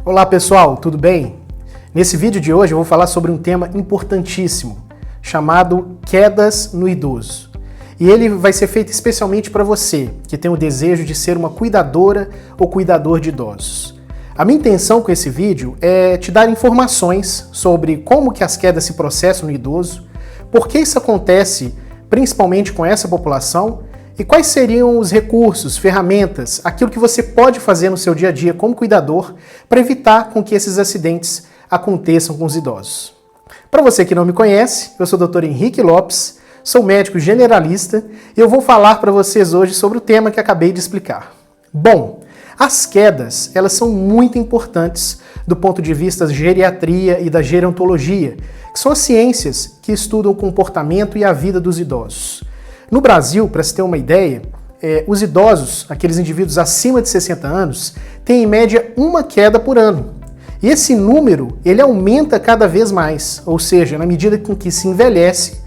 Olá pessoal, tudo bem? Nesse vídeo de hoje eu vou falar sobre um tema importantíssimo, chamado quedas no idoso. E ele vai ser feito especialmente para você, que tem o desejo de ser uma cuidadora ou cuidador de idosos. A minha intenção com esse vídeo é te dar informações sobre como que as quedas se processam no idoso, por que isso acontece principalmente com essa população, e quais seriam os recursos, ferramentas, aquilo que você pode fazer no seu dia a dia como cuidador para evitar com que esses acidentes aconteçam com os idosos. Para você que não me conhece, eu sou o Dr. Henrique Lopes, sou médico generalista e eu vou falar para vocês hoje sobre o tema que acabei de explicar. Bom, as quedas, elas são muito importantes do ponto de vista da geriatria e da gerontologia, que são as ciências que estudam o comportamento e a vida dos idosos. No Brasil, para se ter uma ideia, os idosos, aqueles indivíduos acima de 60 anos, têm em média uma queda por ano. E esse número, ele aumenta cada vez mais, ou seja, na medida com que se envelhece,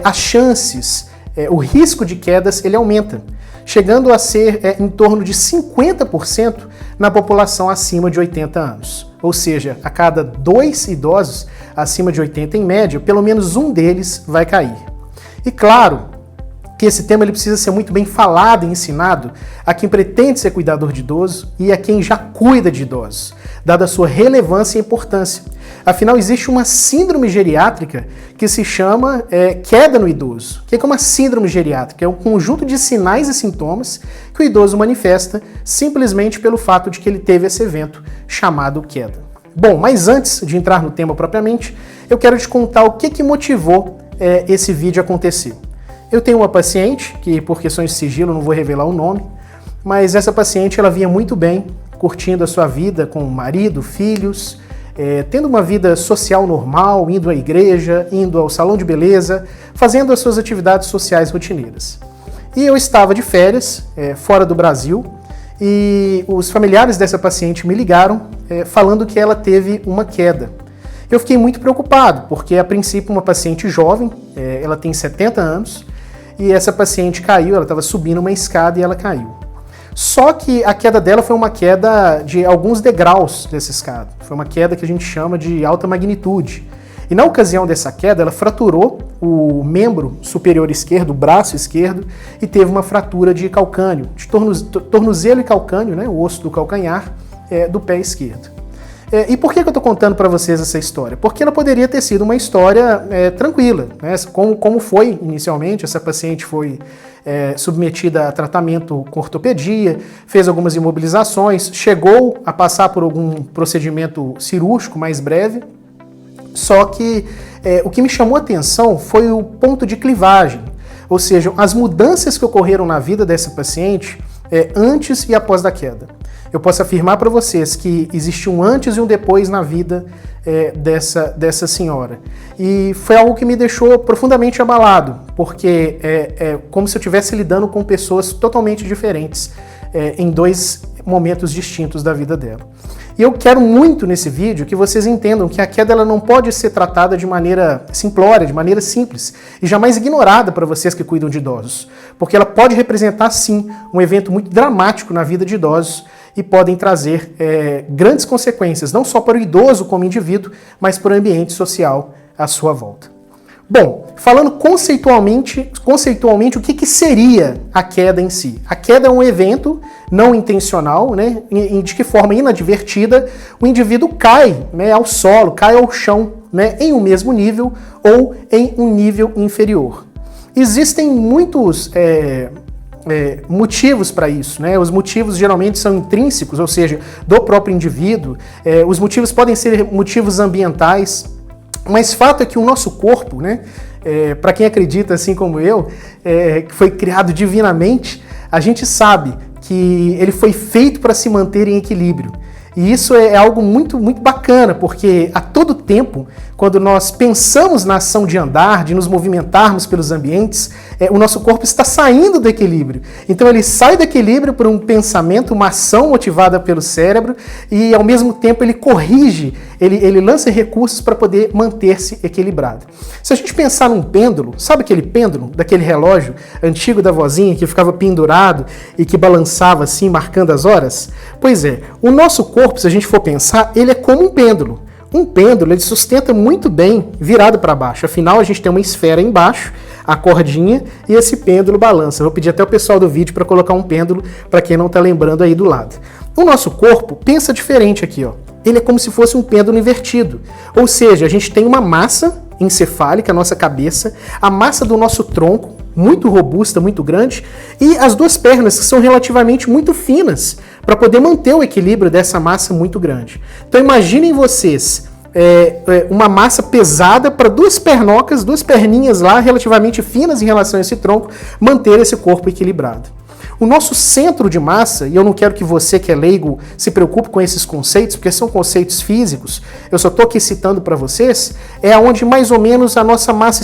as chances, o risco de quedas, ele aumenta, chegando a ser em torno de 50% na população acima de 80 anos. Ou seja, a cada 2 idosos acima de 80 em média, pelo menos um deles vai cair. E claro, que esse tema ele precisa ser muito bem falado e ensinado a quem pretende ser cuidador de idoso e a quem já cuida de idosos, dada a sua relevância e importância. Afinal, existe uma síndrome geriátrica que se chama queda no idoso. O que é uma síndrome geriátrica? É um conjunto de sinais e sintomas que o idoso manifesta simplesmente pelo fato de que ele teve esse evento chamado queda. Bom, mas antes de entrar no tema propriamente, eu quero te contar o que motivou esse vídeo acontecer. Eu tenho uma paciente, que por questões de sigilo não vou revelar o nome, mas essa paciente ela vinha muito bem, curtindo a sua vida com o marido, filhos, tendo uma vida social normal, indo à igreja, indo ao salão de beleza, fazendo as suas atividades sociais rotineiras. E eu estava de férias, fora do Brasil, e os familiares dessa paciente me ligaram falando que ela teve uma queda. Eu fiquei muito preocupado, porque a princípio uma paciente jovem, ela tem 70 anos, e essa paciente caiu, ela estava subindo uma escada e ela caiu. Só que a queda dela foi uma queda de alguns degraus dessa escada. Foi uma queda que a gente chama de alta magnitude. E na ocasião dessa queda, ela fraturou o membro superior esquerdo, o braço esquerdo, e teve uma fratura de calcânio, de tornozelo e calcânio, né, o osso do calcanhar do pé esquerdo. E por que eu estou contando para vocês essa história? Porque ela poderia ter sido uma história tranquila, né? Como foi inicialmente. Essa paciente foi submetida a tratamento com ortopedia, fez algumas imobilizações, chegou a passar por algum procedimento cirúrgico mais breve, só que o que me chamou a atenção foi o ponto de clivagem, ou seja, as mudanças que ocorreram na vida dessa paciente antes e após da queda. Eu posso afirmar para vocês que existe um antes e um depois na vida dessa senhora. E foi algo que me deixou profundamente abalado, porque é como se eu estivesse lidando com pessoas totalmente diferentes em dois momentos distintos da vida dela. E eu quero muito nesse vídeo que vocês entendam que a queda ela não pode ser tratada de maneira simplória, de maneira simples e jamais ignorada para vocês que cuidam de idosos, porque ela pode representar sim um evento muito dramático na vida de idosos e podem trazer grandes consequências, não só para o idoso como indivíduo, mas para o ambiente social à sua volta. Bom, falando conceitualmente o que seria a queda em si? A queda é um evento não intencional, né, de que forma inadvertida o indivíduo cai, né, ao solo, cai ao chão, né, em um mesmo nível ou em um nível inferior. Existem muitos motivos para isso, né? Os motivos geralmente são intrínsecos, ou seja, do próprio indivíduo. Os motivos podem ser motivos ambientais, mas fato é que o nosso corpo, né, para quem acredita assim como eu, que foi criado divinamente, a gente sabe que ele foi feito para se manter em equilíbrio. E isso é algo muito, muito bacana, porque a todo tempo, quando nós pensamos na ação de andar, de nos movimentarmos pelos ambientes, o nosso corpo está saindo do equilíbrio. Então ele sai do equilíbrio por um pensamento, uma ação motivada pelo cérebro e ao mesmo tempo ele corrige, ele lança recursos para poder manter-se equilibrado. Se a gente pensar num pêndulo, sabe aquele pêndulo, daquele relógio antigo da vozinha que ficava pendurado e que balançava assim, marcando as horas? Pois é, o nosso corpo, se a gente for pensar, ele é como um pêndulo. Um pêndulo, ele sustenta muito bem virado para baixo. Afinal, a gente tem uma esfera embaixo, a cordinha, e esse pêndulo balança. Vou pedir até o pessoal do vídeo para colocar um pêndulo, para quem não está lembrando aí do lado. O nosso corpo pensa diferente aqui, ó. Ele é como se fosse um pêndulo invertido. Ou seja, a gente tem uma massa encefálica, a nossa cabeça, a massa do nosso tronco, muito robusta, muito grande, e as duas pernas, que são relativamente muito finas, para poder manter o equilíbrio dessa massa muito grande. Então imaginem vocês uma massa pesada para duas pernocas, duas perninhas lá, relativamente finas em relação a esse tronco, manter esse corpo equilibrado. O nosso centro de massa, e eu não quero que você que é leigo se preocupe com esses conceitos, porque são conceitos físicos, eu só estou aqui citando para vocês, é onde mais ou menos a nossa massa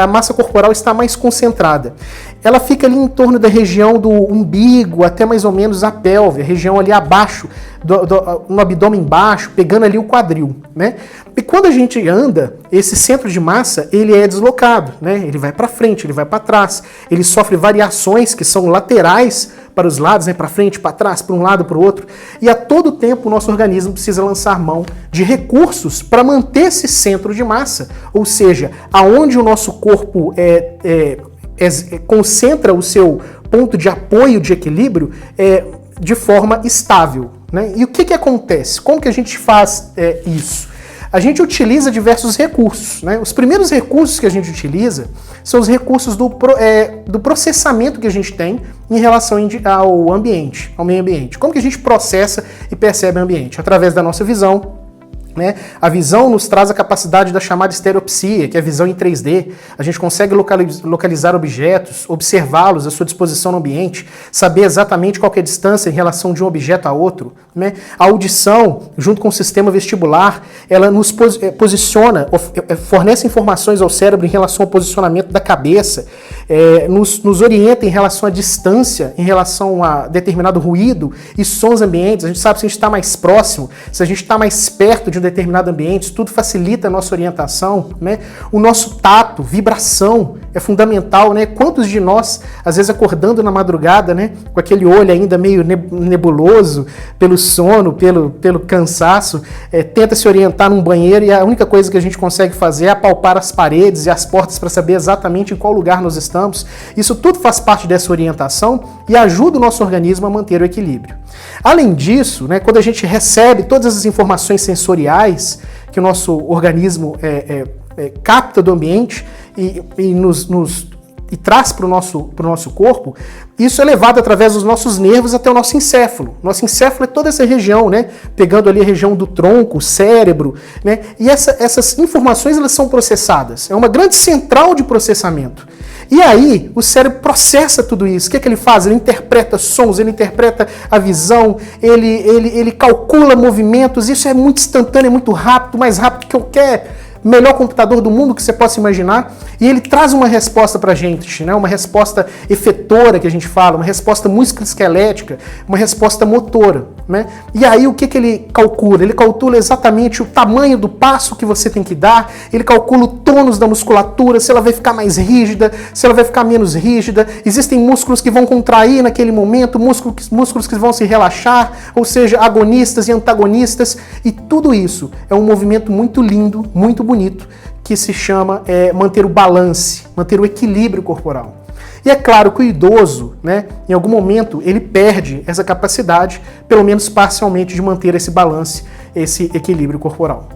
a massa corporal está mais concentrada. Ela fica ali em torno da região do umbigo, até mais ou menos a pelve, a região ali abaixo, no abdômen baixo, pegando ali o quadril, né? E quando a gente anda, esse centro de massa, ele é deslocado, né? Ele vai para frente, ele vai para trás, ele sofre variações que são laterais para os lados, né? Para frente, para trás, para um lado, para o outro. E a todo tempo o nosso organismo precisa lançar mão de recursos para manter esse centro de massa, ou seja, aonde o nosso corpo concentra o seu ponto de apoio, de equilíbrio, de forma estável, né? E o que acontece? Como que a gente faz isso? A gente utiliza diversos recursos, né? Os primeiros recursos que a gente utiliza são os recursos do processamento que a gente tem em relação ao ambiente, ao meio ambiente. Como que a gente processa e percebe o ambiente? Através da nossa visão, né? A visão nos traz a capacidade da chamada estereopsia, que é a visão em 3D. A gente consegue localizar objetos, observá-los, a sua disposição no ambiente, saber exatamente qual que é a distância em relação de um objeto a outro, né? A audição, junto com o sistema vestibular, ela nos posiciona, fornece informações ao cérebro em relação ao posicionamento da cabeça, nos orienta em relação à distância, em relação a determinado ruído e sons ambientes. A gente sabe se a gente está mais próximo, se a gente está mais perto de um determinado ambiente, isso tudo facilita a nossa orientação, né? O nosso tato, vibração é fundamental, né? Quantos de nós, às vezes acordando na madrugada, né, com aquele olho ainda meio nebuloso, pelo sono, pelo cansaço, tenta se orientar num banheiro e a única coisa que a gente consegue fazer é apalpar as paredes e as portas para saber exatamente em qual lugar nós estamos. Isso tudo faz parte dessa orientação e ajuda o nosso organismo a manter o equilíbrio. Além disso, né, quando a gente recebe todas as informações sensoriais que o nosso organismo capta do ambiente e traz para o nosso corpo, isso é levado através dos nossos nervos até o nosso encéfalo. Nosso encéfalo é toda essa região, né? Pegando ali a região do tronco, o cérebro, né? E essas informações elas são processadas. É uma grande central de processamento. E aí, o cérebro processa tudo isso. O que ele faz? Ele interpreta sons, ele interpreta a visão, ele calcula movimentos. Isso é muito instantâneo, é muito rápido, mais rápido que qualquer melhor computador do mundo que você possa imaginar, e ele traz uma resposta pra gente, né? Uma resposta efetora que a gente fala, uma resposta musculoesquelética, uma resposta motora, né? E aí o que ele calcula? Ele calcula exatamente o tamanho do passo que você tem que dar, ele calcula o tônus da musculatura, se ela vai ficar mais rígida, se ela vai ficar menos rígida, existem músculos que vão contrair naquele momento, músculos que vão se relaxar, ou seja, agonistas e antagonistas, e tudo isso é um movimento muito lindo, muito bonito, que se chama manter o balance, manter o equilíbrio corporal. E é claro que o idoso, né, em algum momento, ele perde essa capacidade, pelo menos parcialmente, de manter esse balance, esse equilíbrio corporal.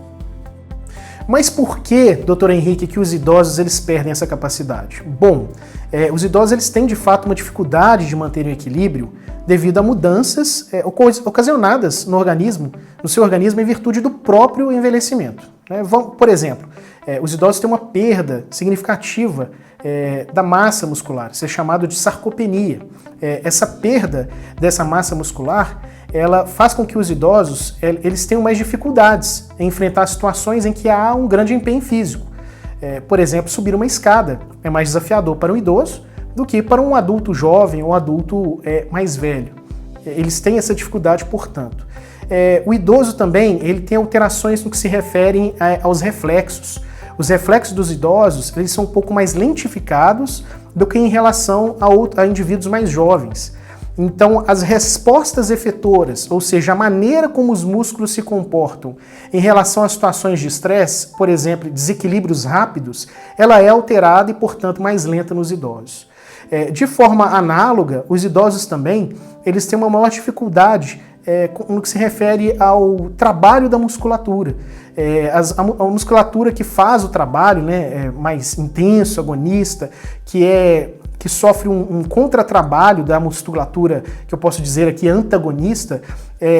Mas por que, doutor Henrique, que os idosos eles perdem essa capacidade? Bom, os idosos eles têm de fato uma dificuldade de manter o equilíbrio devido a mudanças ocasionadas no seu organismo em virtude do próprio envelhecimento. Por exemplo, os idosos têm uma perda significativa da massa muscular, isso é chamado de sarcopenia. Essa perda dessa massa muscular ela faz com que os idosos eles tenham mais dificuldades em enfrentar situações em que há um grande empenho físico. Por exemplo, subir uma escada é mais desafiador para um idoso do que para um adulto jovem ou adulto mais velho. Eles têm essa dificuldade, portanto. O idoso também ele tem alterações no que se refere aos reflexos. Os reflexos dos idosos eles são um pouco mais lentificados do que em relação a indivíduos mais jovens. Então, as respostas efetoras, ou seja, a maneira como os músculos se comportam em relação a situações de estresse, por exemplo, desequilíbrios rápidos, ela é alterada e, portanto, mais lenta nos idosos. De forma análoga, os idosos também eles têm uma maior dificuldade no que se refere ao trabalho da musculatura. A musculatura que faz o trabalho, né, mais intenso, agonista, que sofre um contratrabalho da musculatura, que eu posso dizer aqui antagonista,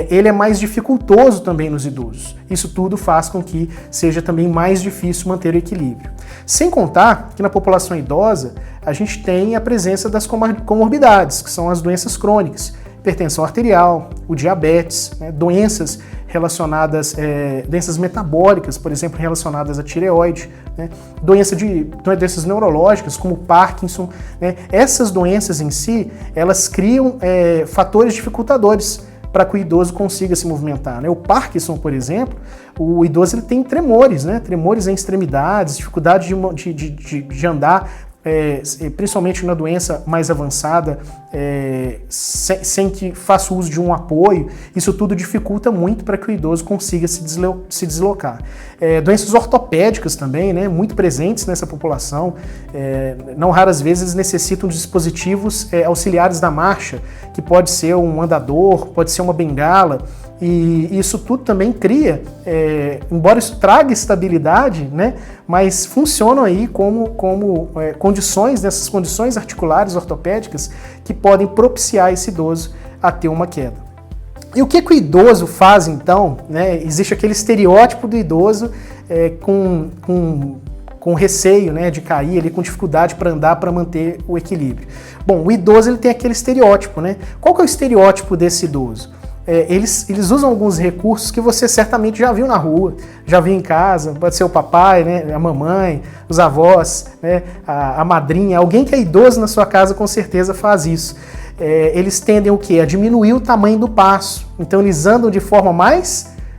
ele é mais dificultoso também nos idosos. Isso tudo faz com que seja também mais difícil manter o equilíbrio. Sem contar que na população idosa a gente tem a presença das comorbidades, que são as doenças crônicas, hipertensão arterial, o diabetes, né, doenças relacionadas, doenças metabólicas, por exemplo, relacionadas à tireoide, né, doenças neurológicas, como Parkinson, né, essas doenças em si, elas criam fatores dificultadores para que o idoso consiga se movimentar, né? O Parkinson, por exemplo, o idoso ele tem tremores, né, tremores em extremidades, dificuldade de andar, principalmente na doença mais avançada, sem que faça uso de um apoio. Isso tudo dificulta muito para que o idoso consiga se deslocar. Doenças ortopédicas também, né, muito presentes nessa população, não raras vezes necessitam de dispositivos auxiliares da marcha, que pode ser um andador, pode ser uma bengala, e isso tudo também cria, embora isso traga estabilidade, né, mas funcionam aí como condições, nessas condições articulares ortopédicas que podem propiciar esse idoso a ter uma queda. E o que o idoso faz então, né? Existe aquele estereótipo do idoso com receio, né, de cair, ali, com dificuldade para andar, para manter o equilíbrio. Bom, o idoso ele tem aquele estereótipo, né? Qual que é o estereótipo desse idoso? Eles usam alguns recursos que você certamente já viu na rua, já viu em casa, pode ser o papai, né, a mamãe, os avós, né, a madrinha, alguém que é idoso na sua casa com certeza faz isso. Eles tendem o quê? A diminuir o tamanho do passo, então eles andam de forma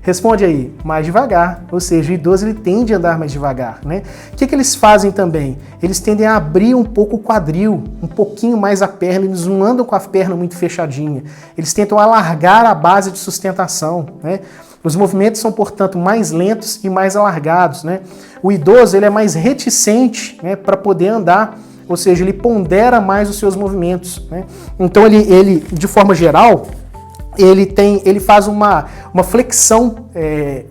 responde aí, mais devagar, ou seja, o idoso ele tende a andar mais devagar, né? O que eles fazem também? Eles tendem a abrir um pouco o quadril, um pouquinho mais a perna, eles não andam com a perna muito fechadinha, eles tentam alargar a base de sustentação, né? Os movimentos são, portanto, mais lentos e mais alargados, né? O idoso ele é mais reticente, né, para poder andar, ou seja, ele pondera mais os seus movimentos, né? Então ele de forma geral, ele faz uma flexão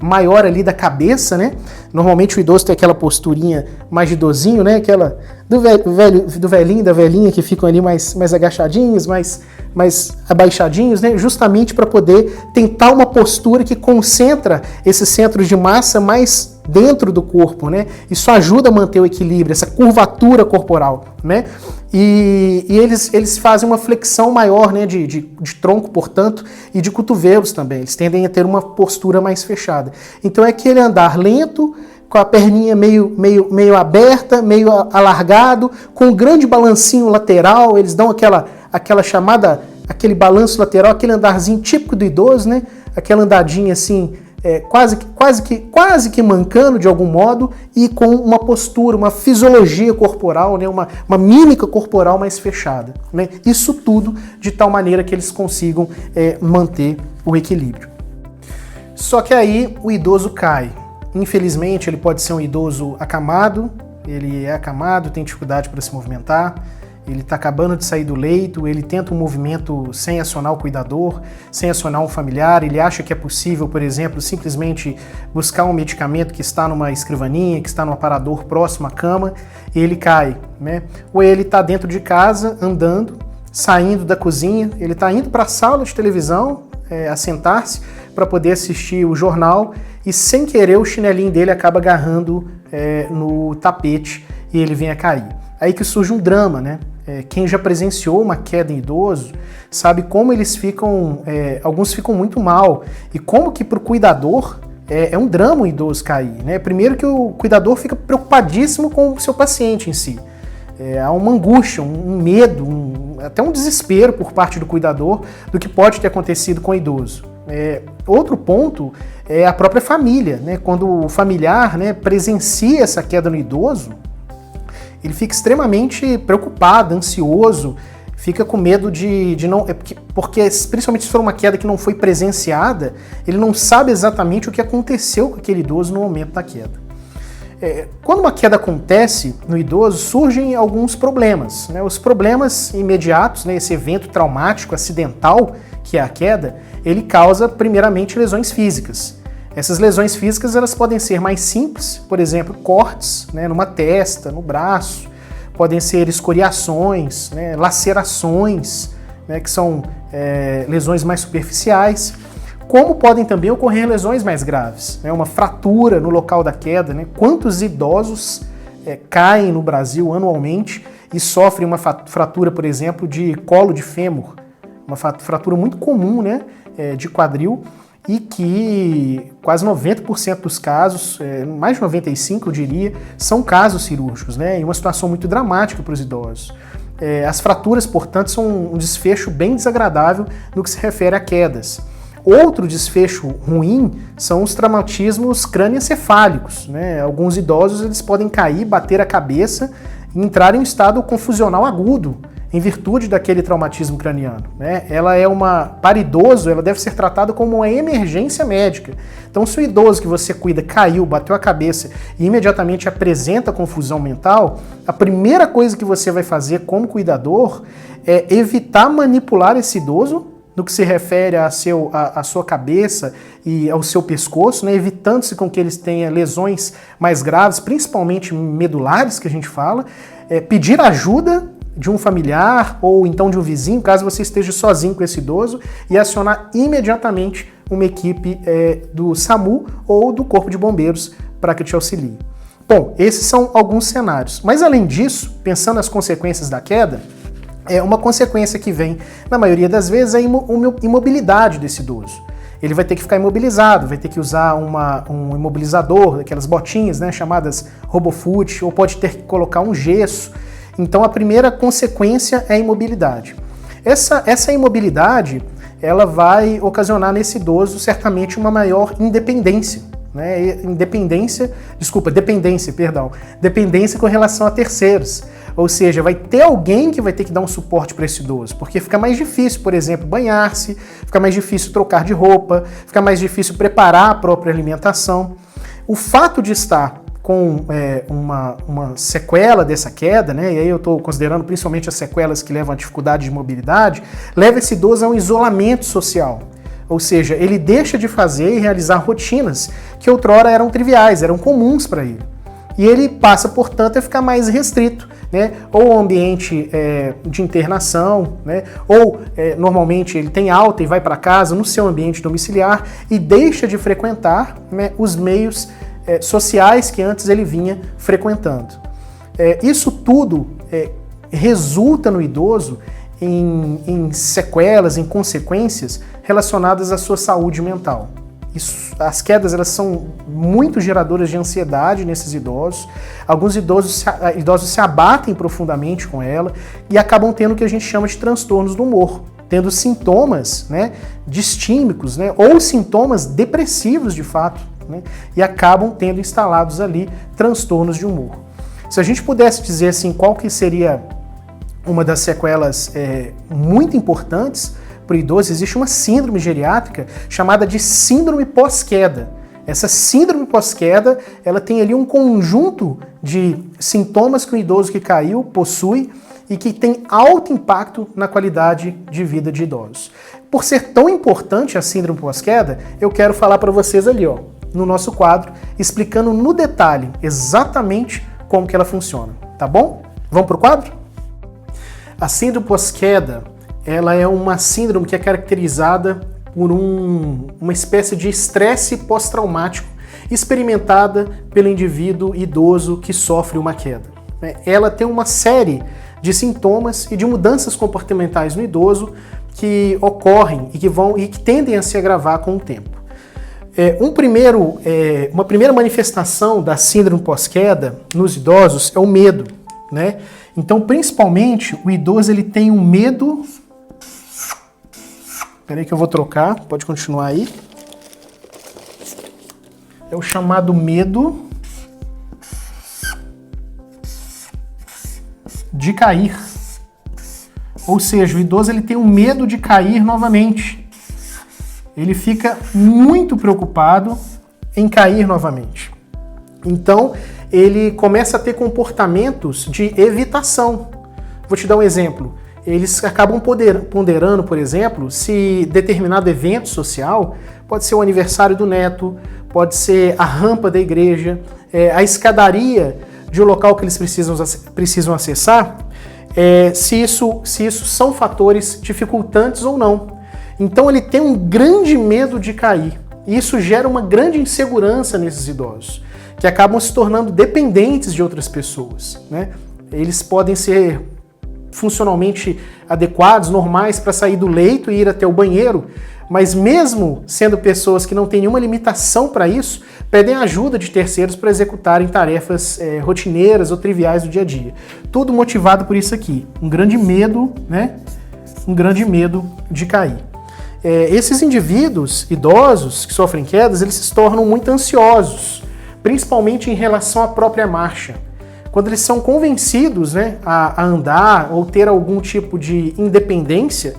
maior ali da cabeça, né? Normalmente o idoso tem aquela posturinha mais de idosinho, né? Aquela do velhinho, da velhinha que ficam ali mais agachadinhos, mais abaixadinhos, né? Justamente para poder tentar uma postura que concentra esses centros de massa mais dentro do corpo, né? Isso ajuda a manter o equilíbrio, essa curvatura corporal, né? E eles fazem uma flexão maior, né, de tronco, portanto, e de cotovelos também. Eles tendem a ter uma postura mais fechada. Então é aquele andar lento, com a perninha meio aberta, meio alargado, com um grande balancinho lateral. Eles dão aquela chamada, aquele balanço lateral, aquele andarzinho típico do idoso, né? Aquela andadinha assim, quase que mancando de algum modo, e com uma postura, uma fisiologia corporal, né, uma mímica corporal mais fechada, né? Isso tudo de tal maneira que eles consigam manter o equilíbrio. Só que aí o idoso cai. Infelizmente, ele pode ser um idoso acamado, ele é acamado, tem dificuldade para se movimentar, ele está acabando de sair do leito, ele tenta um movimento sem acionar o cuidador, sem acionar um familiar, ele acha que é possível, por exemplo, simplesmente buscar um medicamento que está numa escrivaninha, que está num aparador próximo à cama, e ele cai, né? Ou ele está dentro de casa, andando, saindo da cozinha, ele está indo para a sala de televisão, assentar-se para poder assistir o jornal, e sem querer o chinelinho dele acaba agarrando no tapete e ele vem a cair. Aí que surge um drama, né? quem já presenciou uma queda em idoso, sabe como eles ficam, alguns ficam muito mal, e como que para o cuidador é um drama o idoso cair, né? Primeiro que o cuidador fica preocupadíssimo com o seu paciente em si. Há uma angústia, um medo, até um desespero por parte do cuidador do que pode ter acontecido com o idoso. Outro ponto é a própria família, né? Quando o familiar, né, presencia essa queda no idoso, ele fica extremamente preocupado, ansioso, fica com medo de não... Porque, principalmente se for uma queda que não foi presenciada, ele não sabe exatamente o que aconteceu com aquele idoso no momento da queda. Quando uma queda acontece no idoso, surgem alguns problemas, né? Os problemas imediatos, né, esse evento traumático, acidental, que é a queda, ele causa primeiramente lesões físicas. Essas lesões físicas elas podem ser mais simples, por exemplo, cortes, né, numa testa, no braço, podem ser escoriações, né, lacerações, né, que são lesões mais superficiais, como podem também ocorrer lesões mais graves, né, uma fratura no local da queda, né? Quantos idosos caem no Brasil anualmente e sofrem uma fratura, por exemplo, de colo de fêmur, uma fratura muito comum, né, de quadril, e que quase 90% dos casos, mais de 95% eu diria, são casos cirúrgicos, né, e uma situação muito dramática para os idosos. As fraturas, portanto, são um desfecho bem desagradável no que se refere a quedas. Outro desfecho ruim são os traumatismos crânioencefálicos, né? Alguns idosos eles podem cair, bater a cabeça e entrar em um estado confusional agudo, em virtude daquele traumatismo craniano, né? Para idoso, ela deve ser tratada como uma emergência médica. Então, se o idoso que você cuida caiu, bateu a cabeça e imediatamente apresenta confusão mental, a primeira coisa que você vai fazer como cuidador é evitar manipular esse idoso no que se refere à sua cabeça e ao seu pescoço, né, evitando-se com que eles tenham lesões mais graves, principalmente medulares, que a gente fala, pedir ajuda de um familiar ou então de um vizinho, caso você esteja sozinho com esse idoso, e acionar imediatamente uma equipe do SAMU ou do Corpo de Bombeiros para que te auxilie. Bom, esses são alguns cenários. Mas além disso, pensando nas consequências da queda, uma consequência que vem, na maioria das vezes, é a imobilidade desse idoso. Ele vai ter que ficar imobilizado, vai ter que usar um imobilizador, aquelas botinhas, né, chamadas RoboFoot, ou pode ter que colocar um gesso. Então a primeira consequência é a imobilidade. Essa imobilidade, ela vai ocasionar nesse idoso certamente uma maior independência, né? Dependência com relação a terceiros. Ou seja, vai ter alguém que vai ter que dar um suporte para esse idoso, porque fica mais difícil, por exemplo, banhar-se, fica mais difícil trocar de roupa, fica mais difícil preparar a própria alimentação. O fato de estar com uma sequela dessa queda, né, e aí eu estou considerando principalmente as sequelas que levam à dificuldade de mobilidade, leva esse idoso a um isolamento social. Ou seja, ele deixa de fazer e realizar rotinas que outrora eram triviais, eram comuns para ele. E ele passa, portanto, a ficar mais restrito, né? Ou ao ambiente de internação, né? Ou normalmente ele tem alta e vai para casa no seu ambiente domiciliar e deixa de frequentar, né, os meios sociais que antes ele vinha frequentando. Isso tudo resulta no idoso em sequelas, em consequências relacionadas à sua saúde mental. As quedas elas são muito geradoras de ansiedade nesses idosos. Alguns idosos se abatem profundamente com ela e acabam tendo o que a gente chama de transtornos do humor, tendo sintomas, né, distímicos, né, ou sintomas depressivos de fato, né, e acabam tendo instalados ali transtornos de humor. Se a gente pudesse dizer assim, qual que seria uma das sequelas muito importantes para o idoso, existe uma síndrome geriátrica chamada de síndrome pós-queda. Essa síndrome pós-queda, ela tem ali um conjunto de sintomas que o idoso que caiu possui e que tem alto impacto na qualidade de vida de idosos. Por ser tão importante a síndrome pós-queda, eu quero falar para vocês ali, ó, no nosso quadro, explicando no detalhe exatamente como que ela funciona, tá bom? Vamos para o quadro? A síndrome pós-queda, ela é uma síndrome que é caracterizada por uma espécie de estresse pós-traumático experimentada pelo indivíduo idoso que sofre uma queda. Ela tem uma série de sintomas e de mudanças comportamentais no idoso que ocorrem e que tendem a se agravar com o tempo. Uma primeira manifestação da síndrome pós-queda nos idosos é o medo, né? Então, principalmente, o idoso ele tem um medo. Espera aí que eu vou trocar, pode continuar aí. É o chamado medo de cair. Ou seja, o idoso ele tem um medo de cair novamente. Ele fica muito preocupado em cair novamente. Então, ele começa a ter comportamentos de evitação. Vou te dar um exemplo. Eles acabam ponderando, por exemplo, se determinado evento social, pode ser o aniversário do neto, pode ser a rampa da igreja, a escadaria de um local que eles precisam acessar, se isso são fatores dificultantes ou não. Então ele tem um grande medo de cair. E isso gera uma grande insegurança nesses idosos, que acabam se tornando dependentes de outras pessoas, né? Eles podem ser funcionalmente adequados, normais para sair do leito e ir até o banheiro, mas mesmo sendo pessoas que não têm nenhuma limitação para isso, pedem ajuda de terceiros para executarem tarefas rotineiras ou triviais do dia a dia. Tudo motivado por isso aqui, um grande medo, né? Um grande medo de cair. Esses indivíduos idosos que sofrem quedas, eles se tornam muito ansiosos, principalmente em relação à própria marcha. Quando eles são convencidos, né, a andar ou ter algum tipo de independência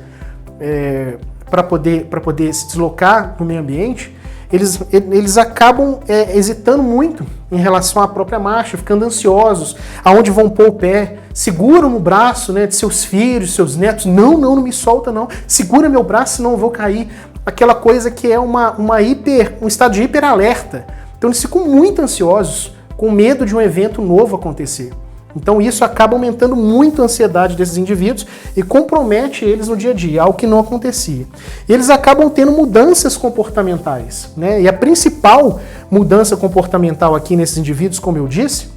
para poder se deslocar no meio ambiente, eles acabam hesitando muito em relação à própria marcha, ficando ansiosos, aonde vão pôr o pé, seguram no braço, né, de seus filhos, seus netos, não me solta não, segura meu braço senão eu vou cair. Aquela coisa que é um estado de hiperalerta. Então eles ficam muito ansiosos, com medo de um evento novo acontecer. Então isso acaba aumentando muito a ansiedade desses indivíduos e compromete eles no dia a dia, algo que não acontecia. E eles acabam tendo mudanças comportamentais, né? E a principal mudança comportamental aqui nesses indivíduos, como eu disse,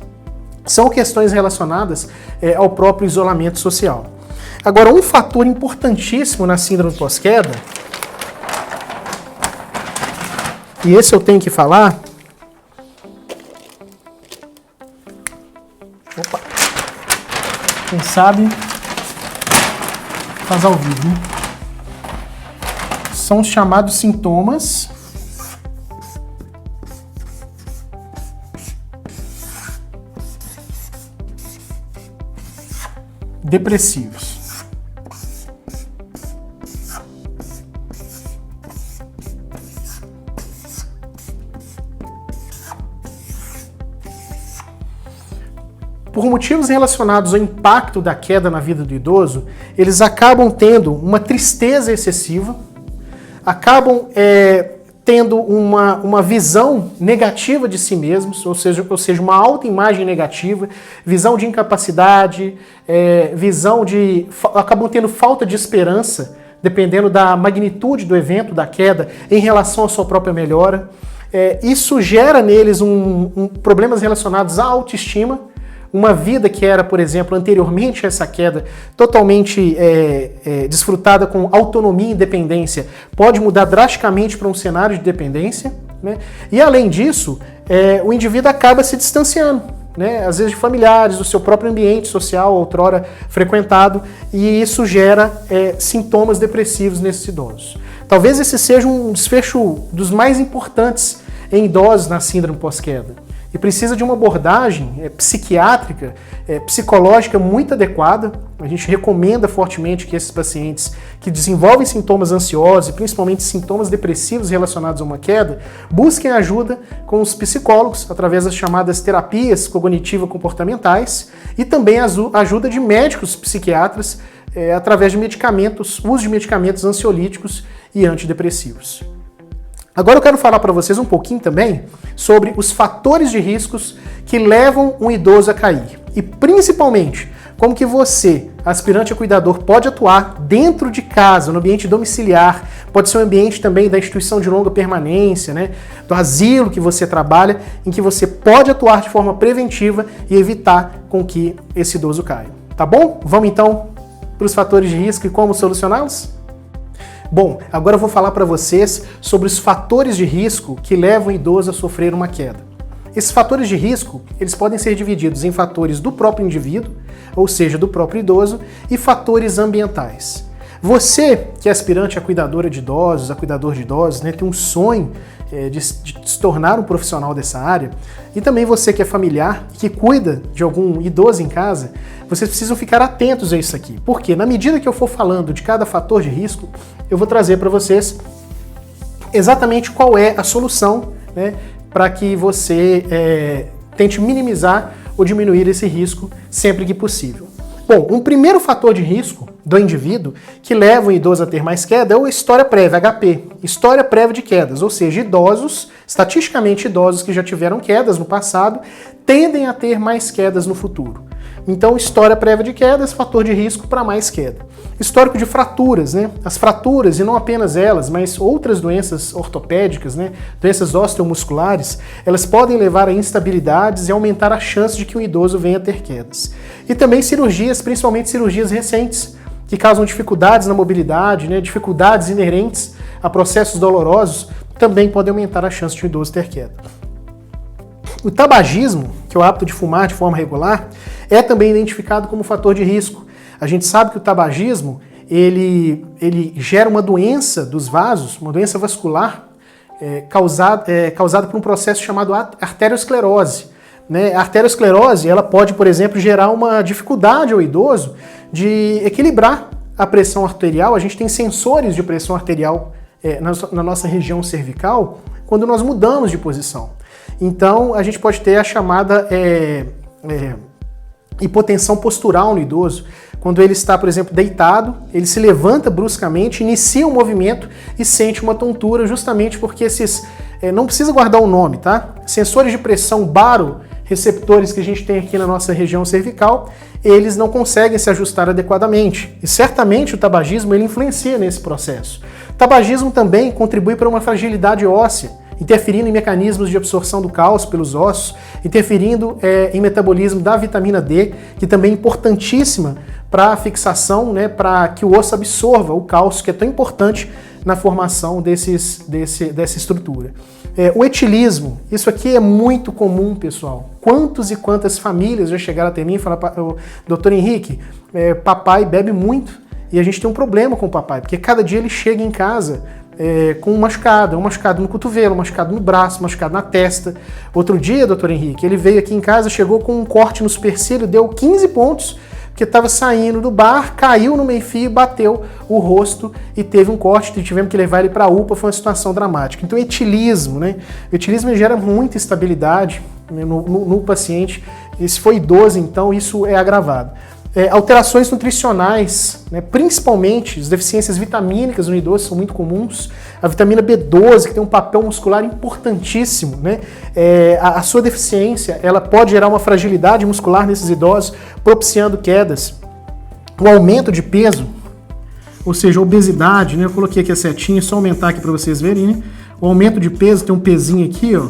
são questões relacionadas ao próprio isolamento social. Agora, um fator importantíssimo na síndrome pós-queda, e esse eu tenho que falar, opa, quem sabe faz ao vivo, são os chamados sintomas depressivos. Por motivos relacionados ao impacto da queda na vida do idoso, eles acabam tendo uma tristeza excessiva, acabam tendo uma visão negativa de si mesmos, ou seja, uma autoimagem negativa, visão de incapacidade, acabam tendo falta de esperança, dependendo da magnitude do evento, da queda, em relação à sua própria melhora. Isso gera neles problemas relacionados à autoestima, uma vida que era, por exemplo, anteriormente a essa queda, totalmente desfrutada com autonomia e independência, pode mudar drasticamente para um cenário de dependência, né? E além disso, o indivíduo acaba se distanciando, né? Às vezes de familiares, do seu próprio ambiente social, outrora frequentado, e isso gera sintomas depressivos nesses idosos. Talvez esse seja um desfecho dos mais importantes em idosos na síndrome pós-queda. E precisa de uma abordagem psiquiátrica, psicológica muito adequada. A gente recomenda fortemente que esses pacientes que desenvolvem sintomas ansiosos e principalmente sintomas depressivos relacionados a uma queda, busquem ajuda com os psicólogos através das chamadas terapias cognitivo-comportamentais e também a ajuda de médicos psiquiatras através de medicamentos, uso de medicamentos ansiolíticos e antidepressivos. Agora eu quero falar para vocês um pouquinho também sobre os fatores de riscos que levam um idoso a cair. E principalmente, como que você, aspirante a cuidador, pode atuar dentro de casa, no ambiente domiciliar, pode ser um ambiente também da instituição de longa permanência, né, do asilo que você trabalha, em que você pode atuar de forma preventiva e evitar com que esse idoso caia. Tá bom? Vamos então para os fatores de risco e como solucioná-los? Bom, agora eu vou falar para vocês sobre os fatores de risco que levam o idoso a sofrer uma queda. Esses fatores de risco, eles podem ser divididos em fatores do próprio indivíduo, ou seja, do próprio idoso, e fatores ambientais. Você, que é aspirante a cuidadora de idosos, a cuidador de idosos, né, tem um sonho de se tornar um profissional dessa área, e também você que é familiar, que cuida de algum idoso em casa, vocês precisam ficar atentos a isso aqui, porque na medida que eu for falando de cada fator de risco, eu vou trazer para vocês exatamente qual é a solução, né, para que você tente minimizar ou diminuir esse risco sempre que possível. Bom, um primeiro fator de risco do indivíduo que leva o idoso a ter mais queda é a história prévia, HP, história prévia de quedas, ou seja, idosos, estatisticamente idosos que já tiveram quedas no passado, tendem a ter mais quedas no futuro. Então, história prévia de quedas, fator de risco para mais queda. Histórico de fraturas, né? As fraturas, e não apenas elas, mas outras doenças ortopédicas, né? Doenças osteomusculares, elas podem levar a instabilidades e aumentar a chance de que o idoso venha a ter quedas. E também cirurgias, principalmente cirurgias recentes, que causam dificuldades na mobilidade, né? Dificuldades inerentes a processos dolorosos, também podem aumentar a chance de o idoso ter queda. O tabagismo, que é o hábito de fumar de forma regular, é também identificado como fator de risco. A gente sabe que o tabagismo, ele gera uma doença dos vasos, uma doença vascular, causada por um processo chamado arteriosclerose. Né? A arteriosclerose, ela pode, por exemplo, gerar uma dificuldade ao idoso de equilibrar a pressão arterial. A gente tem sensores de pressão arterial na nossa região cervical quando nós mudamos de posição. Então, a gente pode ter a chamada hipotensão postural no idoso. Quando ele está, por exemplo, deitado, ele se levanta bruscamente, inicia um movimento e sente uma tontura, justamente porque esses... não precisa guardar o nome, tá? Sensores de pressão baroreceptores que a gente tem aqui na nossa região cervical, eles não conseguem se ajustar adequadamente. E certamente o tabagismo ele influencia nesse processo. O tabagismo também contribui para uma fragilidade óssea, interferindo em mecanismos de absorção do cálcio pelos ossos, interferindo em metabolismo da vitamina D, que também é importantíssima para a fixação, né, para que o osso absorva o cálcio, que é tão importante na formação dessa estrutura. O etilismo, isso aqui é muito comum, pessoal. Quantos e quantas famílias já chegaram até mim e falaram, doutor Henrique, papai bebe muito e a gente tem um problema com o papai, porque cada dia ele chega em casa com um machucado no cotovelo, um machucado no braço, um machucado na testa. Outro dia, doutor Henrique, ele veio aqui em casa, chegou com um corte no supercílio, deu 15 pontos, porque estava saindo do bar, caiu no meio-fio, bateu o rosto e teve um corte, tivemos que levar ele para a UPA, foi uma situação dramática. Então, etilismo, né? O etilismo gera muita instabilidade, né, no paciente, e se for idoso, então, isso é agravado. Alterações nutricionais, né, principalmente as deficiências vitamínicas no idoso são muito comuns. A vitamina B12, que tem um papel muscular importantíssimo, né, a sua deficiência ela pode gerar uma fragilidade muscular nesses idosos, propiciando quedas. O aumento de peso, ou seja, a obesidade, né, eu coloquei aqui a setinha, só aumentar aqui para vocês verem, né, o aumento de peso, tem um pezinho aqui, ó.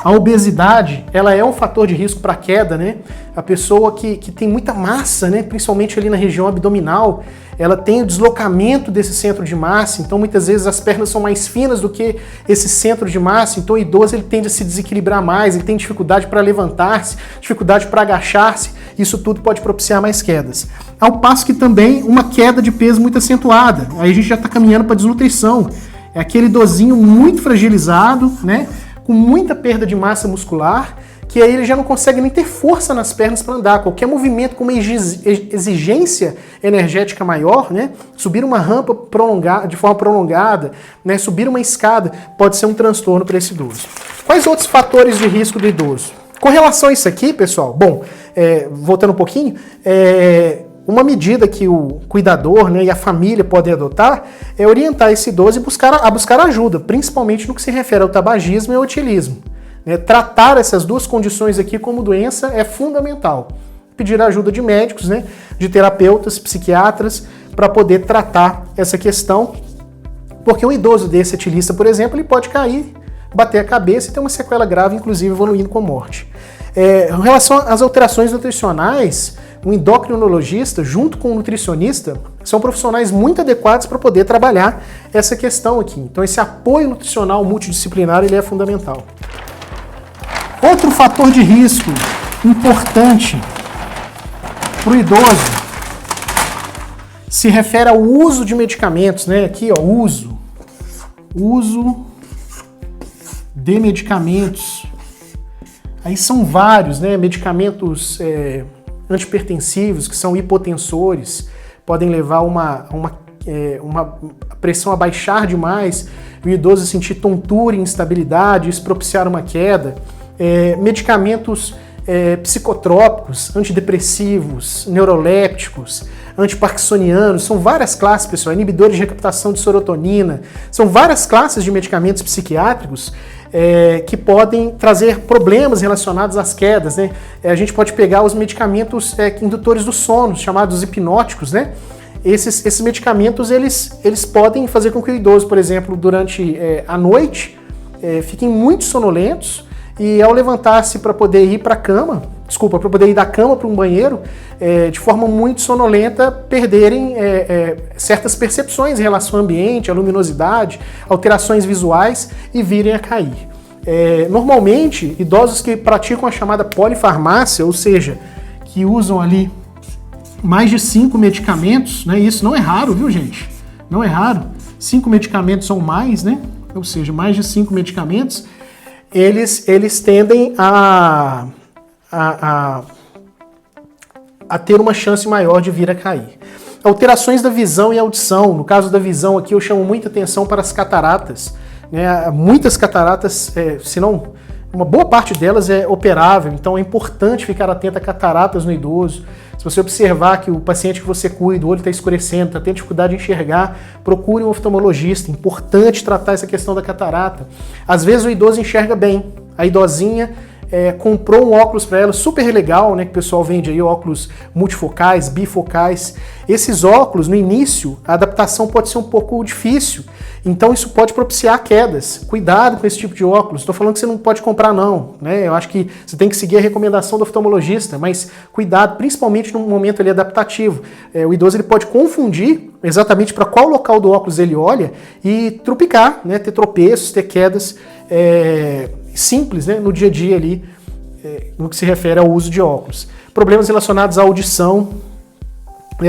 A obesidade, ela é um fator de risco para queda, né? A pessoa que tem muita massa, né? Principalmente ali na região abdominal, ela tem o deslocamento desse centro de massa, então muitas vezes as pernas são mais finas do que esse centro de massa, então o idoso ele tende a se desequilibrar mais, ele tem dificuldade para levantar-se, dificuldade para agachar-se, isso tudo pode propiciar mais quedas. Ao passo que também uma queda de peso muito acentuada, aí a gente já está caminhando para desnutrição, é aquele idosinho muito fragilizado, né? Com muita perda de massa muscular, que aí ele já não consegue nem ter força nas pernas para andar. Qualquer movimento com uma exigência energética maior, né? Subir uma rampa de forma prolongada, né? Subir uma escada, pode ser um transtorno para esse idoso. Quais outros fatores de risco do idoso? Com relação a isso aqui, pessoal, bom, voltando um pouquinho, uma medida que o cuidador, né, e a família podem adotar é orientar esse idoso a buscar ajuda, principalmente no que se refere ao tabagismo e ao etilismo. Tratar essas duas condições aqui como doença é fundamental. Pedir a ajuda de médicos, né, de terapeutas, psiquiatras, para poder tratar essa questão, porque um idoso desse etilista, por exemplo, ele pode cair, bater a cabeça e ter uma sequela grave, inclusive evoluindo com morte. Em relação às alterações nutricionais, o endocrinologista, junto com o nutricionista, são profissionais muito adequados para poder trabalhar essa questão aqui. Então, esse apoio nutricional multidisciplinar ele é fundamental. Outro fator de risco importante para o idoso se refere ao uso de medicamentos, né? Aqui, ó, uso de medicamentos. Aí são vários, né? Medicamentos antipertensivos, que são hipotensores, podem levar uma pressão a baixar demais, o idoso sentir tontura e instabilidade, isso propiciar uma queda. Medicamentos psicotrópicos, antidepressivos, neurolépticos, antiparkinsonianos, são várias classes, pessoal, inibidores de recaptação de serotonina, são várias classes de medicamentos psiquiátricos que podem trazer problemas relacionados às quedas, né? A gente pode pegar os medicamentos indutores do sono, chamados hipnóticos, né? Esses medicamentos, eles podem fazer com que o idoso, por exemplo, durante a noite, fiquem muito sonolentos e ao levantar-se para poder ir para poder ir da cama para um banheiro, de forma muito sonolenta, perderem certas percepções em relação ao ambiente, à luminosidade, alterações visuais e virem a cair. Normalmente, idosos que praticam a chamada polifarmácia, ou seja, que usam ali mais de 5 medicamentos, né? Isso não é raro, viu, gente? Não é raro. 5 medicamentos ou mais, né? Ou seja, mais de 5 medicamentos, eles tendem a ter uma chance maior de vir a cair. Alterações da visão e audição. No caso da visão aqui, eu chamo muita atenção para as cataratas, né? Muitas cataratas, se não uma boa parte delas é operável, então é importante ficar atento a cataratas no idoso. Se você observar que o paciente que você cuida, o olho está escurecendo, está tendo dificuldade de enxergar, procure um oftalmologista. Importante tratar essa questão da catarata. Às vezes o idoso enxerga bem, a idosinha comprou um óculos para ela super legal, né, que o pessoal vende aí, óculos multifocais, bifocais. Esses óculos, no início, a adaptação pode ser um pouco difícil, então isso pode propiciar quedas. Cuidado com esse tipo de óculos. Estou falando que você não pode comprar não, né? Eu acho que você tem que seguir a recomendação do oftalmologista, mas cuidado, principalmente no momento ali adaptativo. O idoso ele pode confundir exatamente para qual local do óculos ele olha e trupicar, né, ter tropeços, ter quedas simples, né, no dia a dia ali, no que se refere ao uso de óculos. Problemas relacionados à audição,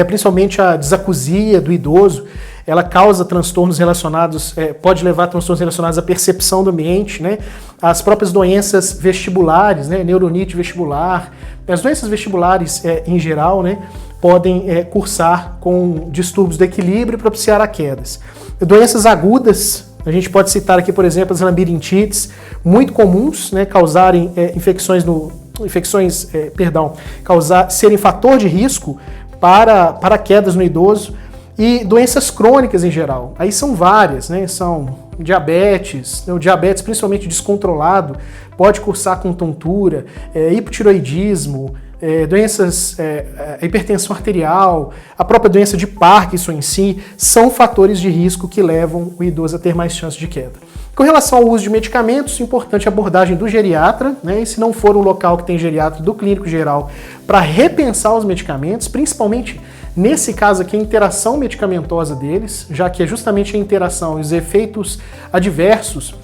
principalmente a desacusia do idoso, ela causa transtornos relacionados, pode levar a transtornos relacionados à percepção do ambiente, né? As próprias doenças vestibulares, né? Neuronite vestibular, as doenças vestibulares em geral, né? Podem cursar com distúrbios do equilíbrio e propiciar a quedas. Doenças agudas, a gente pode citar aqui, por exemplo, as labirintites, muito comuns, né? Causarem serem fator de risco para quedas no idoso. E doenças crônicas em geral, aí são várias, né? São diabetes, o diabetes principalmente descontrolado, pode cursar com tontura, hipotiroidismo, doenças, hipertensão arterial, a própria doença de Parkinson em si, são fatores de risco que levam o idoso a ter mais chance de queda. Com relação ao uso de medicamentos, importante a abordagem do geriatra, né? E se não for um local que tem geriatra, do clínico geral, para repensar os medicamentos, principalmente nesse caso aqui, a interação medicamentosa deles, já que é justamente a interação e os efeitos adversos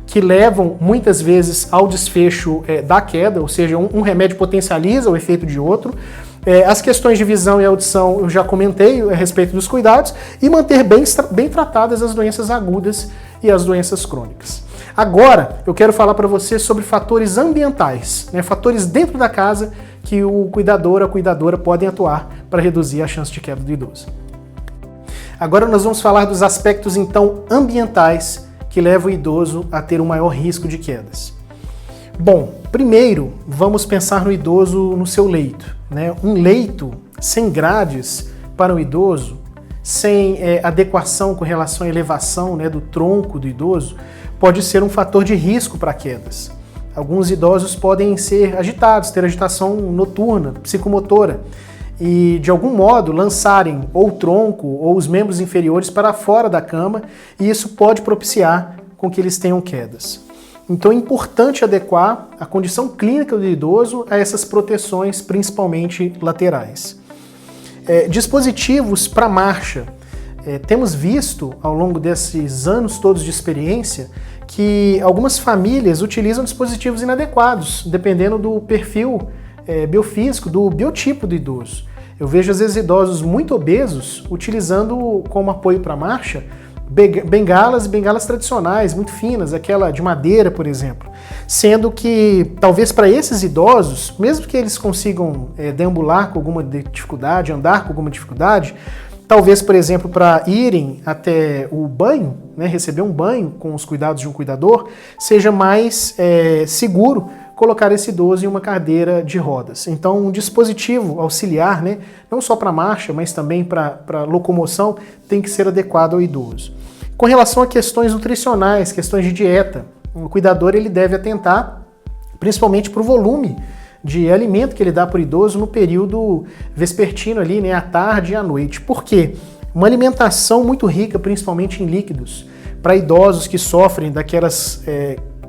que levam muitas vezes ao desfecho da queda, ou seja, um remédio potencializa o efeito de outro. As questões de visão e audição eu já comentei a respeito dos cuidados, e manter bem tratadas as doenças agudas e as doenças crônicas. Agora, eu quero falar para você sobre fatores ambientais, né, fatores dentro da casa que o cuidador, a cuidadora podem atuar para reduzir a chance de queda do idoso. Agora nós vamos falar dos aspectos, então, ambientais que levam o idoso a ter um maior risco de quedas. Bom, primeiro, vamos pensar no idoso no seu leito, né? Um leito sem grades para o idoso, sem adequação com relação à elevação, né, do tronco do idoso, pode ser um fator de risco para quedas. Alguns idosos podem ser agitados, ter agitação noturna, psicomotora, e de algum modo lançarem ou o tronco ou os membros inferiores para fora da cama, e isso pode propiciar com que eles tenham quedas. Então é importante adequar a condição clínica do idoso a essas proteções, principalmente laterais. Dispositivos para marcha. Temos visto, ao longo desses anos todos de experiência, que algumas famílias utilizam dispositivos inadequados, dependendo do perfil biofísico, do biotipo do idoso. Eu vejo, às vezes, idosos muito obesos utilizando como apoio para marcha bengalas tradicionais, muito finas, aquela de madeira, por exemplo. Sendo que, talvez para esses idosos, mesmo que eles consigam deambular com alguma dificuldade, andar com alguma dificuldade, talvez, por exemplo, para irem até o banho, né, receber um banho com os cuidados de um cuidador, seja mais seguro colocar esse idoso em uma cadeira de rodas. Então, um dispositivo auxiliar, né, não só para marcha, mas também para locomoção, tem que ser adequado ao idoso. Com relação a questões nutricionais, questões de dieta, o cuidador ele deve atentar principalmente para o volume de alimento que ele dá para o idoso no período vespertino ali, né, à tarde e à noite. Por quê? Uma alimentação muito rica, principalmente em líquidos, para idosos que sofrem daquelas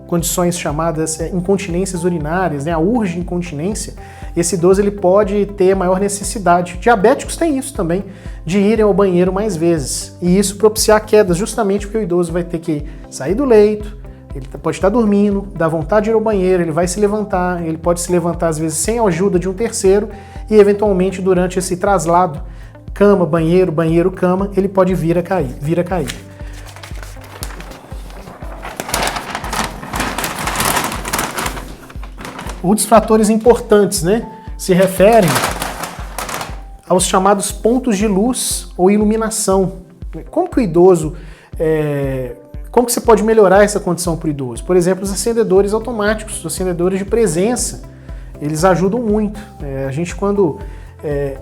condições chamadas incontinências urinárias, né, a urge-incontinência, esse idoso ele pode ter maior necessidade. Diabéticos têm isso também, de irem ao banheiro mais vezes. E isso propiciar quedas, justamente porque o idoso vai ter que sair do leito, ele pode estar dormindo, dá vontade de ir ao banheiro, ele vai se levantar, ele pode se levantar às vezes sem a ajuda de um terceiro e eventualmente durante esse traslado, cama, banheiro, banheiro, cama, ele pode vir a cair. Outros fatores importantes, né, se referem aos chamados pontos de luz ou iluminação. Como que o idoso, como que você pode melhorar essa condição para o idoso? Por exemplo, os acendedores automáticos, os acendedores de presença, eles ajudam muito. A gente quando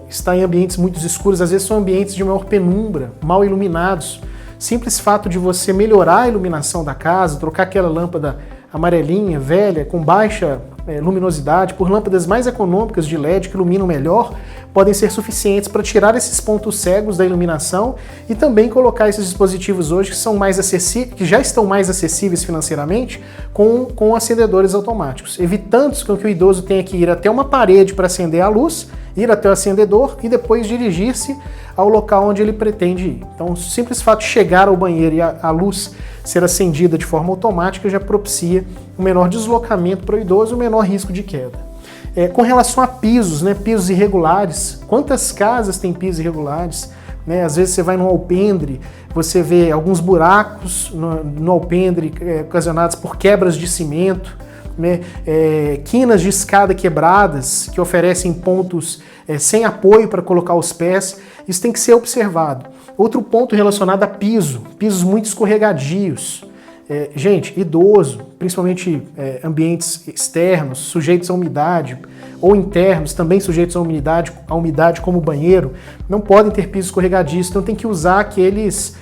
está em ambientes muito escuros, às vezes são ambientes de maior penumbra, mal iluminados. Simples fato de você melhorar a iluminação da casa, trocar aquela lâmpada amarelinha, velha, com baixa luminosidade, por lâmpadas mais econômicas de LED que iluminam melhor, podem ser suficientes para tirar esses pontos cegos da iluminação e também colocar esses dispositivos hoje que são mais acessíveis, que já estão mais acessíveis financeiramente, com acendedores automáticos, evitando que o idoso tenha que ir até uma parede para acender a luz, ir até o acendedor e depois dirigir-se ao local onde ele pretende ir. Então, o simples fato de chegar ao banheiro e a luz ser acendida de forma automática já propicia um menor deslocamento para o idoso e um menor risco de queda. Com relação a pisos, né, pisos irregulares, quantas casas têm pisos irregulares? Né? Às vezes você vai num alpendre, você vê alguns buracos no alpendre ocasionados por quebras de cimento, né? Quinas de escada quebradas que oferecem pontos sem apoio para colocar os pés. Isso tem que ser observado. Outro ponto relacionado a pisos muito escorregadios. Gente, idoso, principalmente ambientes externos, sujeitos à umidade, ou internos, também sujeitos à umidade, como o banheiro, não podem ter pisos escorregadios, então tem que usar aqueles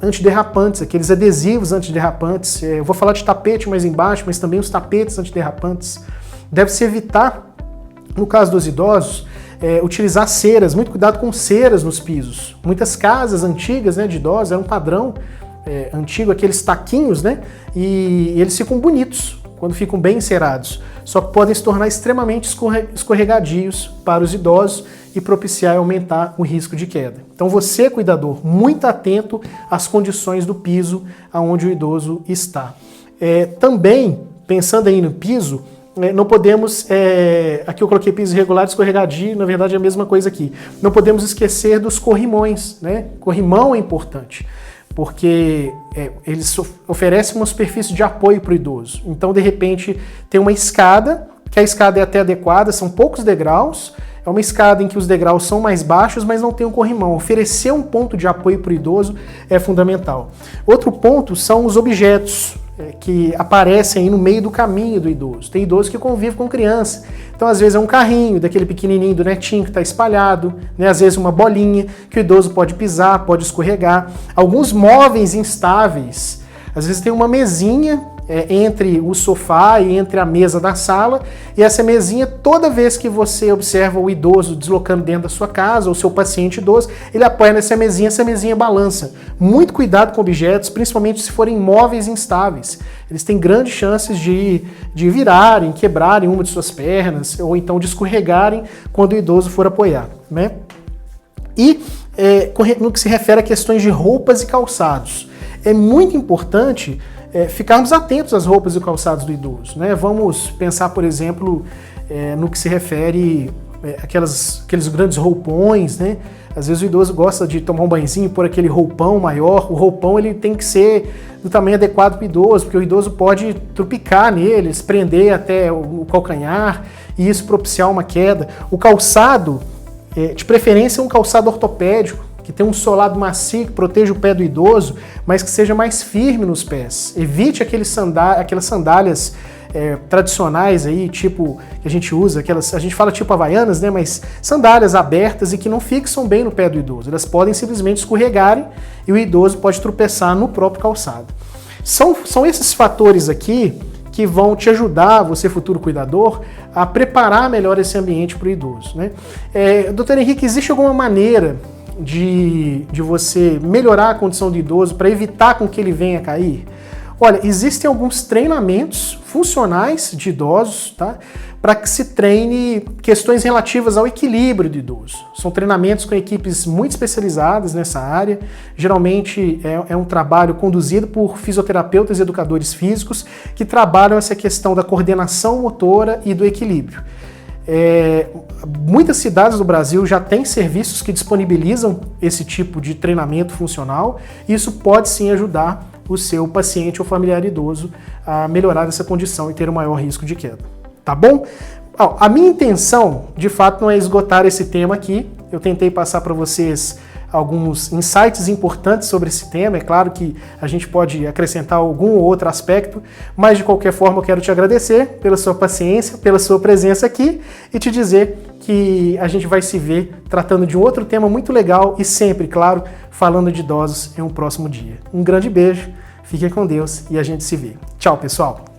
antiderrapantes, aqueles adesivos antiderrapantes. Eu vou falar de tapete mais embaixo, mas também os tapetes antiderrapantes. Deve-se evitar, no caso dos idosos, utilizar ceras, muito cuidado com ceras nos pisos. Muitas casas antigas, né, de idosos, era um padrão antigo, aqueles taquinhos, né, e eles ficam bonitos quando ficam bem encerados, só que podem se tornar extremamente escorregadios para os idosos e propiciar e aumentar o risco de queda. Então você, cuidador, muito atento às condições do piso aonde o idoso está. Também, pensando aí no piso, não podemos, aqui eu coloquei piso irregular, escorregadio, na verdade é a mesma coisa aqui. Não podemos esquecer dos corrimões, né? Corrimão é importante, porque eles oferecem uma superfície de apoio para o idoso. Então, de repente, tem uma escada, que a escada é até adequada, são poucos degraus, é uma escada em que os degraus são mais baixos, mas não tem um corrimão. Oferecer um ponto de apoio para o idoso é fundamental. Outro ponto são os objetos que aparecem aí no meio do caminho do idoso. Tem idoso que convive com criança, então às vezes é um carrinho daquele pequenininho do netinho que está espalhado, né? Às vezes uma bolinha que o idoso pode pisar, pode escorregar. Alguns móveis instáveis, às vezes tem uma mesinha entre o sofá e entre a mesa da sala, e essa mesinha, toda vez que você observa o idoso deslocando dentro da sua casa, ou seu paciente idoso, ele apoia nessa mesinha balança. Muito cuidado com objetos, principalmente se forem móveis instáveis. Eles têm grandes chances de virarem, quebrarem uma de suas pernas, ou então de escorregarem quando o idoso for apoiado, né? E no que se refere a questões de roupas e calçados, é muito importante ficarmos atentos às roupas e calçados do idoso, né? Vamos pensar, por exemplo, no que se refere aqueles grandes roupões, né? Às vezes o idoso gosta de tomar um banhozinho, pôr aquele roupão maior. O roupão ele tem que ser do tamanho adequado para o idoso, porque o idoso pode trupicar nele, se prender até o calcanhar e isso propiciar uma queda. O calçado, de preferência, um calçado ortopédico, que tem um solado macio, que proteja o pé do idoso, mas que seja mais firme nos pés. Evite aquelas sandálias tradicionais aí, tipo, que a gente usa, a gente fala tipo havaianas, né, mas sandálias abertas e que não fixam bem no pé do idoso. Elas podem simplesmente escorregarem e o idoso pode tropeçar no próprio calçado. São esses fatores aqui que vão te ajudar, você futuro cuidador, a preparar melhor esse ambiente para o idoso, né? Doutor Henrique, existe alguma maneira de você melhorar a condição do idoso para evitar com que ele venha a cair? Olha, existem alguns treinamentos funcionais de idosos, tá? Para que se treine questões relativas ao equilíbrio do idoso. São treinamentos com equipes muito especializadas nessa área. Geralmente é um trabalho conduzido por fisioterapeutas e educadores físicos que trabalham essa questão da coordenação motora e do equilíbrio. Muitas cidades do Brasil já têm serviços que disponibilizam esse tipo de treinamento funcional e isso pode sim ajudar o seu paciente ou familiar idoso a melhorar essa condição e ter um maior risco de queda. Tá bom? A minha intenção, de fato, não é esgotar esse tema aqui. Eu tentei passar para vocês alguns insights importantes sobre esse tema. É claro que a gente pode acrescentar algum ou outro aspecto, mas de qualquer forma eu quero te agradecer pela sua paciência, pela sua presença aqui e te dizer que a gente vai se ver tratando de um outro tema muito legal e sempre, claro, falando de idosos em um próximo dia. Um grande beijo, fiquem com Deus e a gente se vê. Tchau, pessoal!